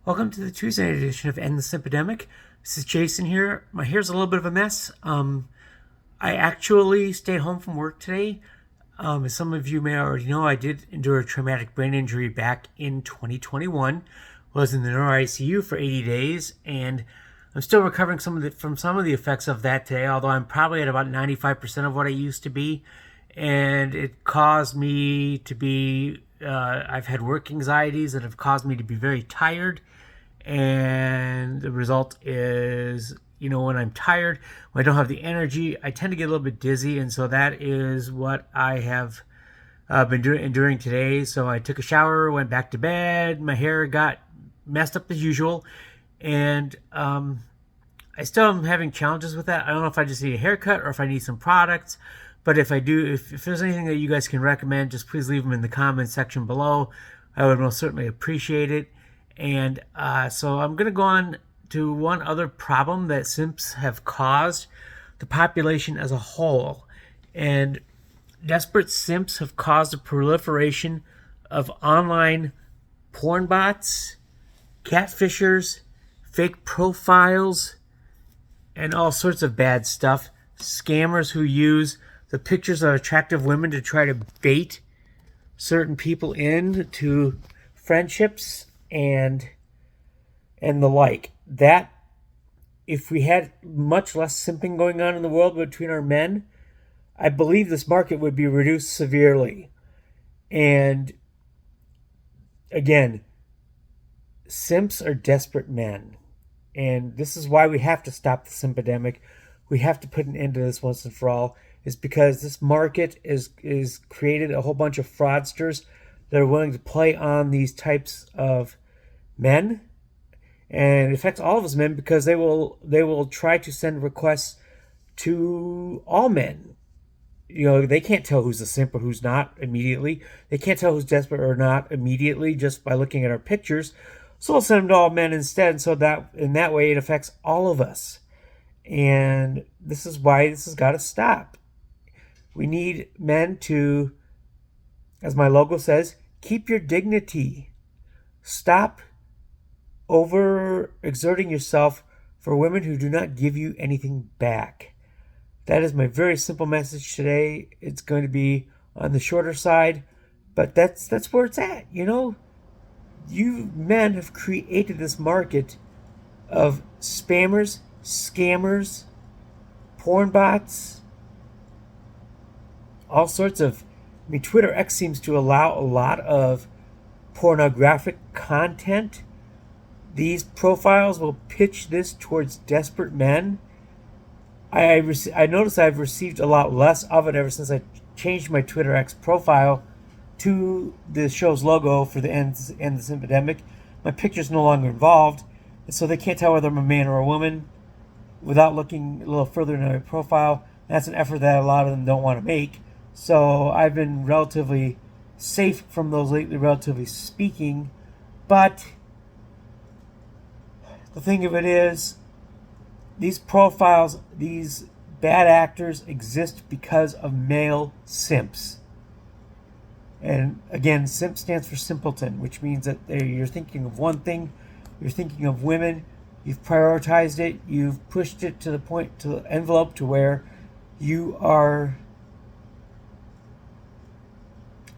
Welcome to the Tuesday edition of End the Simpademic. This is Jason here. My hair's a little bit of a mess. I actually stayed home from work today. As some of you may already know, I did endure a traumatic brain injury back in 2021. Was in the neuro ICU for 80 days, and I'm still recovering from some of the effects of that today. Although I'm probably at about 95% of what I used to be, and it caused me to be. I've had work anxieties that have caused me to be very tired, and the result is, when I'm tired, when I don't have the energy, I tend to get a little bit dizzy, and so that is what I have been enduring today. So I took a shower, went back to bed, my hair got messed up as usual, and I still am having challenges with that. I don't know if I just need a haircut or if I need some products. But if I do, if there's anything that you guys can recommend, just please leave them in the comments section below. I would most certainly appreciate it. And so I'm going to go on to one other problem that simps have caused the population as a whole. And desperate simps have caused a proliferation of online porn bots, catfishers, fake profiles, and all sorts of bad stuff. Scammers who use the pictures of attractive women to try to bait certain people into friendships and the like. That, if we had much less simping going on in the world between our men, I believe this market would be reduced severely. And again, simps are desperate men. And this is why we have to stop the simpidemic. We have to put an end to this once and for all. Is because this market is created a whole bunch of fraudsters that are willing to play on these types of men, and it affects all of us men because they will try to send requests to all men. They can't tell who's a simp or who's not immediately. They can't tell who's desperate or not immediately just by looking at our pictures. So they'll send them to all men instead. So that in that way it affects all of us, and this is why this has got to stop. We need men to, as my logo says, keep your dignity. Stop overexerting yourself for women who do not give you anything back. That is my very simple message today. It's going to be on the shorter side, but that's where it's at. You men have created this market of spammers, scammers, porn bots, all sorts of. Twitter X seems to allow a lot of pornographic content. These profiles will pitch this towards desperate men. I notice I've received a lot less of it ever since I changed my Twitter X profile to the show's logo for the end the Simpademic. My picture's no longer involved, and so they can't tell whether I'm a man or a woman without looking a little further into my profile. That's an effort that a lot of them don't want to make. So I've been relatively safe from those lately, relatively speaking. But the thing of it is, these profiles, these bad actors exist because of male simps. And again, simp stands for simpleton, which means that you're thinking of one thing, you're thinking of women, you've prioritized it, you've pushed it to the envelope to where you are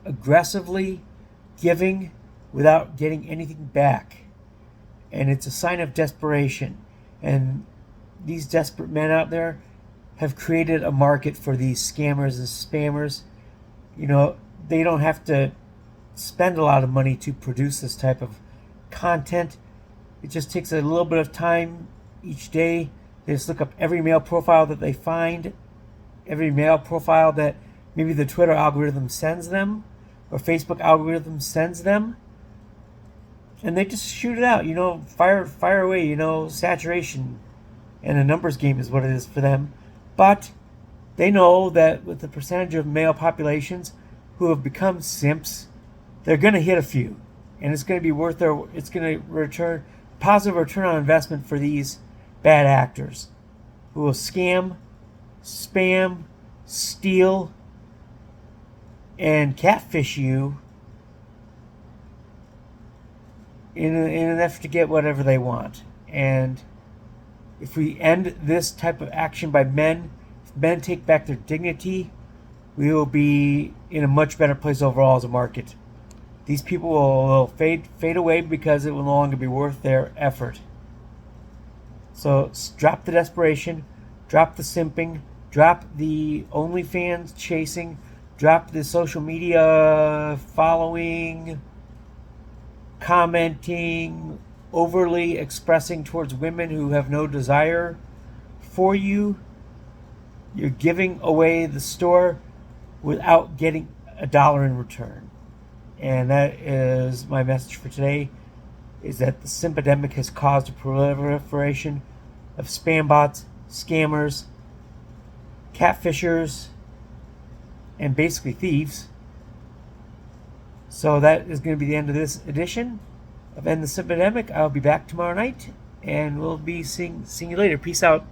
aggressively giving without getting anything back. And it's a sign of desperation. And these desperate men out there have created a market for these scammers and spammers. They don't have to spend a lot of money to produce this type of content. It just takes a little bit of time each day. They just look up every male profile that they find, every male profile that maybe the Twitter algorithm sends them or Facebook algorithm sends them, and they just shoot it out. Fire away. Saturation and a numbers game is what it is for them. But they know that with the percentage of male populations who have become simps, they're going to hit a few, and it's going to be worth their. It's going to return positive return on investment for these bad actors who will scam, spam, steal, and catfish you in an effort to get whatever they want. And if we end this type of action by men, if men take back their dignity, we will be in a much better place overall as a market. These people will fade away because it will no longer be worth their effort. So drop the desperation, drop the simping, drop the OnlyFans chasing, drop the social media following, commenting, overly expressing towards women who have no desire for you. You're giving away the store without getting $1 in return. And that is my message for today, is that the Simpademic has caused a proliferation of spam bots, scammers, catfishers, and basically thieves. So that is going to be the end of this edition of End the Simpademic. I'll be back tomorrow night, and we'll be seeing you later. Peace out.